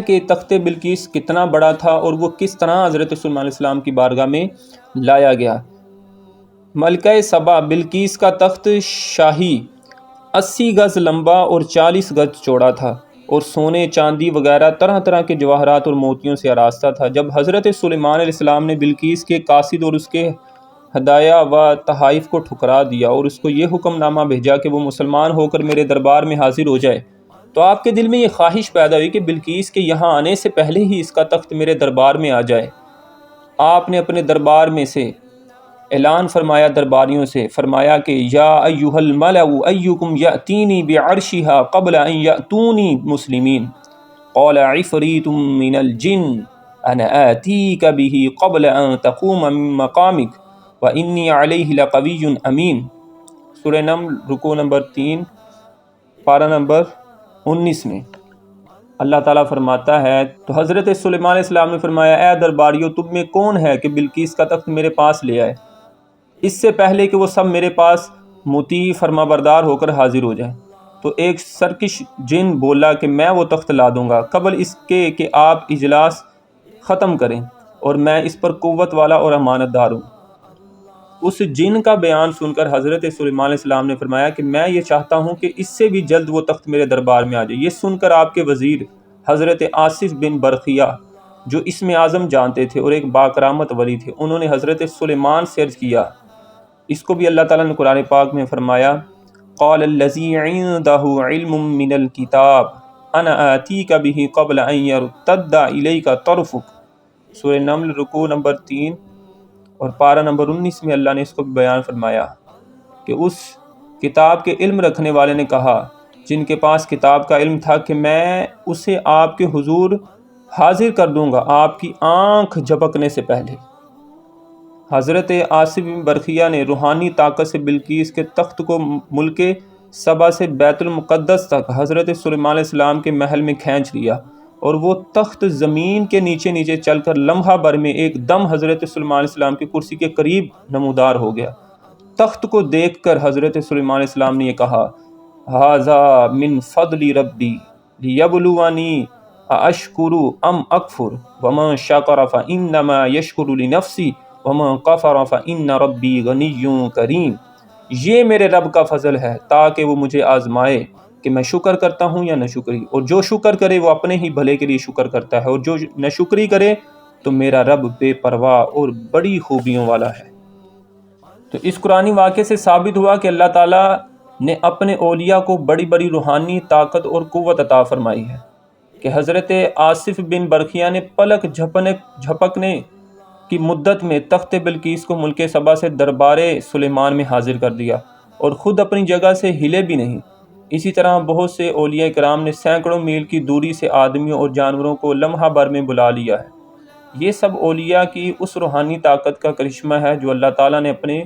کہ تخت بلقیس کتنا بڑا تھا اور وہ کس طرح حضرت سلیمان علیہ السلام کی بارگاہ میں لایا گیا۔ ملکہ سبا بلقیس کا تخت شاہی 80 گز لمبا اور 40 گز چوڑا تھا اور سونے، چاندی وغیرہ طرح طرح کے جواہرات اور موتیوں سے آراستہ تھا۔ جب حضرت سلیمان علیہ السلام نے بلقیس کے قاصد اور اس کے ہدایہ و تحائف کو ٹھکرا دیا اور اس کو یہ حکم نامہ بھیجا کہ وہ مسلمان ہو کر میرے دربار میں حاضر ہو جائے، تو آپ کے دل میں یہ خواہش پیدا ہوئی کہ بلقیس کے یہاں آنے سے پہلے ہی اس کا تخت میرے دربار میں آ جائے۔ آپ نے اپنے دربار میں سے اعلان فرمایا، درباریوں سے فرمایا کہ یا ایھا الملأ ایکم یأتینی بعرشھا قبل ان یأتونی مسلمین، قال عفریت من الجن انا آتیک بہ قبل ان تقوم من مقامک وانی علیہ لقوی امین۔ سورہ نمل رکوع نمبر 3 پارہ نمبر 19 میں اللہ تعالیٰ فرماتا ہے، تو حضرت سلیمان علیہ السلام نے فرمایا، اے درباریوں، تم میں کون ہے کہ بلقیس کا تخت میرے پاس لے آئے اس سے پہلے کہ وہ سب میرے پاس مطیع فرما بردار ہو کر حاضر ہو جائیں؟ تو ایک سرکش جن بولا کہ میں وہ تخت لا دوں گا قبل اس کے کہ آپ اجلاس ختم کریں، اور میں اس پر قوت والا اور امانت دار ہوں۔ اس جن کا بیان سن کر حضرت سلیمان علیہ السلام نے فرمایا کہ میں یہ چاہتا ہوں کہ اس سے بھی جلد وہ تخت میرے دربار میں آ جائے۔ یہ سن کر آپ کے وزیر حضرت آصف بن برقیہ، جو اسم اعظم جانتے تھے اور ایک باکرامت ولی تھے، انہوں نے حضرت سلیمان سے عرض کیا۔ اس کو بھی اللہ تعالیٰ نے قرآن پاک میں فرمایا، قال الذی عندہ علم من الکتاب انا آتیک بہ قبل ان یرتد الیک طرفک۔ سورہ نمل رکوع نمبر 3 اور پارہ نمبر 19 میں اللہ نے اس کو بھی بیان فرمایا کہ اس کتاب کے علم رکھنے والے نے کہا، جن کے پاس کتاب کا علم تھا، کہ میں اسے آپ کے حضور حاضر کر دوں گا آپ کی آنکھ جھپکنے سے پہلے۔ حضرت آصف بن برقیہ نے روحانی طاقت سے بلقیس کے تخت کو ملک سبا سے بیت المقدس تک حضرت سلیمان علیہ السلام کے محل میں کھینچ لیا، اور وہ تخت زمین کے نیچے نیچے چل کر لمحہ بھر میں ایک دم حضرت سلیمان علیہ السلام کی کرسی کے قریب نمودار ہو گیا۔ تخت کو دیکھ کر حضرت سلیمان علیہ السلام نے یہ کہا، ھذا من فضل ربی لیبلونی ااشکر ام اکفر ومن شکر فانما یشکر لنفسہ ومن کفر فان ربی غنی کریم۔ یہ میرے رب کا فضل ہے تاکہ وہ مجھے آزمائے کہ میں شکر کرتا ہوں یا ناشکری، اور جو شکر کرے وہ اپنے ہی بھلے کے لیے شکر کرتا ہے، اور جو ناشکری کرے تو میرا رب بے پرواہ اور بڑی خوبیوں والا ہے۔ تو اس قرآنی واقعے سے ثابت ہوا کہ اللہ تعالیٰ نے اپنے اولیاء کو بڑی بڑی روحانی طاقت اور قوت عطا فرمائی ہے، کہ حضرت آصف بن برقیہ نے پلک جھپکنے کی مدت میں تخت بلقیس کو ملک سبا سے دربار سلیمان میں حاضر کر دیا اور خود اپنی جگہ سے ہلے بھی نہیں۔ اسی طرح بہت سے اولیاء کرام نے سینکڑوں میل کی دوری سے آدمیوں اور جانوروں کو لمحہ بھر میں بلا لیا ہے۔ یہ سب اولیاء کی اس روحانی طاقت کا کرشمہ ہے جو اللہ تعالیٰ نے اپنے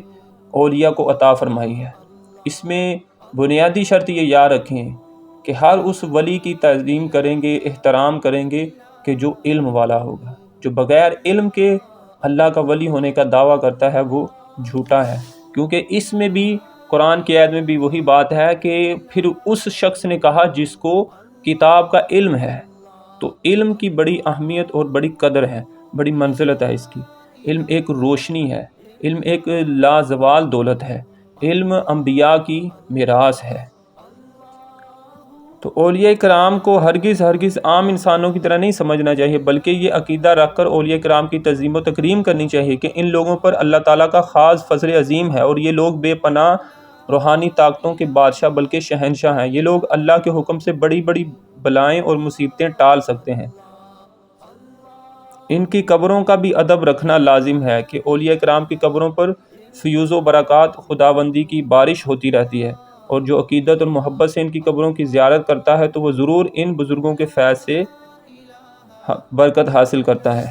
اولیاء کو عطا فرمائی ہے۔ اس میں بنیادی شرط یہ یاد رکھیں کہ ہر اس ولی کی تعظیم کریں گے، احترام کریں گے کہ جو علم والا ہوگا۔ جو بغیر علم کے اللہ کا ولی ہونے کا دعویٰ کرتا ہے وہ جھوٹا ہے، کیونکہ اس میں بھی قرآن کی آیت میں بھی وہی بات ہے کہ پھر اس شخص نے کہا جس کو کتاب کا علم ہے۔ تو علم کی بڑی اہمیت اور بڑی قدر ہے، بڑی منزلت ہے اس کی۔ علم ایک روشنی ہے، علم ایک لازوال دولت ہے، علم انبیاء کی میراث ہے۔ تو اولیاء کرام کو ہرگز عام انسانوں کی طرح نہیں سمجھنا چاہیے، بلکہ یہ عقیدہ رکھ کر اولیاء کرام کی تعظیم و تکریم کرنی چاہیے کہ ان لوگوں پر اللہ تعالیٰ کا خاص فضل عظیم ہے، اور یہ لوگ بے پناہ روحانی طاقتوں کے بادشاہ بلکہ شہنشاہ ہیں۔ یہ لوگ اللہ کے حکم سے بڑی بڑی بلائیں اور مصیبتیں ٹال سکتے ہیں۔ ان کی قبروں کا بھی ادب رکھنا لازم ہے کہ اولیاء کرام کی قبروں پر فیوز و برکات خداوندی کی بارش ہوتی رہتی ہے، اور جو عقیدت اور محبت سے ان کی قبروں کی زیارت کرتا ہے تو وہ ضرور ان بزرگوں کے فیض سے برکت حاصل کرتا ہے۔